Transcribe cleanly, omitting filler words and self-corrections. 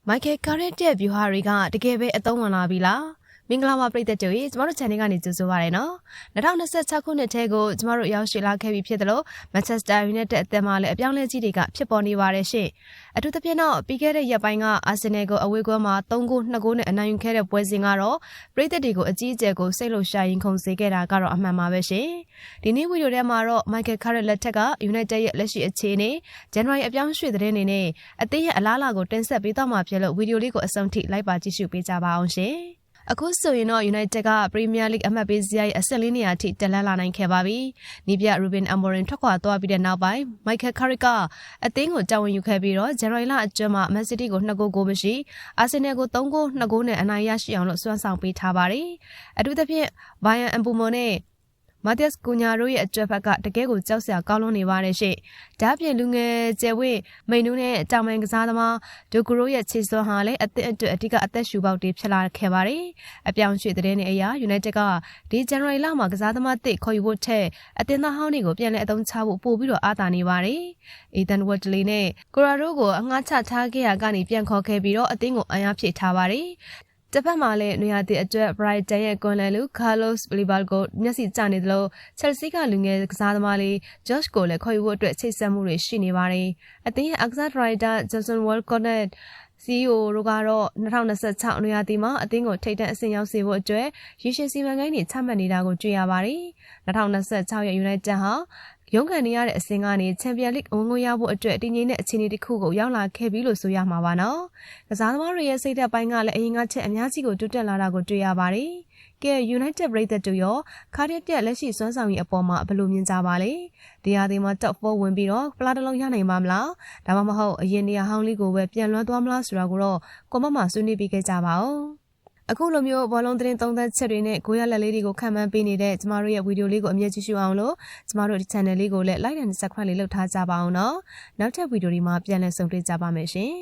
မိုက်ကယ်ကာရက်တဲ့ဗျူဟာတွေကတကယ်ပဲအသုံးဝင်လာပြီလားမင်္ဂလာပါပရိသတ်တို့ရေကျမတို့ channel ကနေကြိုဆိုပါရနော်2026ခုနှစ်ထဲကိုကျမတို့ရောက်ရှိလာခဲ့ပြီဖြစ်တယ်လို့ Manchester United အသင်းမှလည်းအပြောင်းလဲကြီးတွေကဖြစ်ပေါ်နေပါတယ်ရှင်အထူးသဖြင့်တော့ပြီးခဲ့တဲ့ရက်ပိုင်းက Arsenal ကိုအဝေးကွင်းမှာ3-2နဲ့အနိုင်ယူခဲ့တဲ့ပွဲစဉ်ကတော့ပရိသတ်တွေကိုအကြီးအကျယ်ကိုစိတ်လှုပ်ရှားရင်ခုန်စေခဲ့တာကတော့အမှန်ပါပဲရှင်ဒီနေ့ဗီဒီယိုထဲမှာတော့ Michael Carrick လက်ထက်က United ရဲ့လက်ရှိအခြေအနေ January အပြောင်းရွှေ့သတင်းတွေနဲ့အသင်းရဲ့အလားအလာကိုတင်ဆက်ပေးတော့မှာဖြစ်လို့ဗီဒီယိုလေးကိုအဆုံးထိလိုက်ပါကြည့်ရှုပေးကြပါအောင်ရှင်အခုဆိုရင်တော့ United က Premier League အမှတ်ပေးစရိုက်အဆင့်၄နေရာထိတက်လှမ်းလာနိုင်ခဲ့ပါပြီ။နီးပြ Ruben Amorim ထွက်ခွာသွားပြီးတဲ့နောက်ပိုင်း Michael Carrick ကအသင်းကိုတာဝန်ယူခဲ့ပြီးတော့ January လအတွင်းမှာ Man City ကို2ဂိုးမရှိ Arsenal ကို3-2နဲ့အနိုင်ရရှိအောင်လို့စွမ်းဆောင်ပေးထားပါတယ်။အထူးသဖြင့် Bryan Mbeumo နဲ့Matheus Cunha တို့ရဲ့အတွက်ဖက်ကတကယ်ကိုကြောက်စရာကောင်းလွန်းနေပါတယ်ရှင့်။ဒါ့အပြင်လူငယ်ကျယ်ဝင့်မိန်နူးနဲ့တောင်ပန်ကစားသမားဒိုဂရိုရဲ့ခြေစွမ်းဟာလည်းအသင်းအတွက်အဓိကအသက်ရှူပေါက်တွေဖြစ်လာခဲ့ပါတယ်။အပြောင်းရွှေ့တဲ့နေအရာ United ကဒီ January လမှာကစားသမားသစ်ခေါ်ယူဖို့ထက်အသင်းသားဟောင်းတွေကိုပြန်လည်အသုံးချဖို့ပို့ပြီးတော့အားသာနေပါတယ်။ Ethan Wadley နဲ့ Corrado ကိုအငှားချထားခဲ့ရကနေပြန်ခေါ်ခဲ့ပြီးတော့အသင်းကိုအံ့အားဖြည့်ထားပါတယ်။တစ်ဖက်မှာလည်းနေရာသစ်အတွက် Brighton ရဲ့ကွန်လန်လူ Carlos Baleba ကိုမျက်စိကျနေသလို Chelsea ကလူငယ်ကစားသမားလေး Josh ကိုလည်းခေါ်ယူဖို့အတွက်ချိတ်ဆက်မှုတွေရှိနေပါတယ်။အသင်းရဲ့အားကစားဒါရိုက်တာ Jason Walcott နဲ့ CEO တို့ကတော့2026နေရာသစ်မှာအသင်းကိုထိပ်တန်းအဆင့်ရောက်စေဖို့အတွက်ရည်ရှိစီမံကိန်းတွေချမှတ်နေတာကိုတွေ့ရပါတယ်။2026ရဲ့ United ဟာရုံးကန်နေရတဲ့အဆင့်ကနေချန်ပီယံလိဝင်ငွေရဖို့အတွက်တည်ငြိမ်တဲ့အခြေအနေတစ်ခုကိုရောက်လာခဲ့ပြီလို့ဆိုရမှာပါနော်။ကစားသမားတွေရဲ့စိတ်ဓာတ်ပိုင်းကလည်းအရင်ကချက်အများကြီးကိုတိုးတက်လာတာကိုတွေ့ရပါတယ်။ကဲ United ပရိသတ်တို့ရောခါရက်ပြက်လက်ရှိစွမ်းဆောင်ရည်အပေါ်မှာဘယ်လိုမြင်ကြပါလဲ။ဒီဟာဒီမှာ top 4ဝင်ပြီးတော့ပလာတလုံးရနိုင်ပါမလား။ဒါမှမဟုတ်အရင်နေရာဟောင်းလေးကိုပဲပြန်လွှမ်းသွားမလားဆိုတာကိုတော့ကွန်မန့်မှာဆွေးနွေးပေးခဲ့ကြပါဦး။အခုလိုမျိုးဘောလုံးသတင်းသုံးသပ်ချက်တွေနဲ့ကိုရလက်လေးတွေကိုခံမှန်းပေးနေတဲ့ကျမတို့ရဲ့ဗီဒီယိုလေးကိုအမြဲကြည့်ရှုအောင်လို့ကျမတို့ဒီ channel လေးကိုလည်း like and subscribe လေးလုပ်ထားကြပါအောင်နော်နောက်ထပ်ဗီဒီယိုဒီမှာပြန်လည်ဆုံတွေ့ကြပါမယ်ရှင်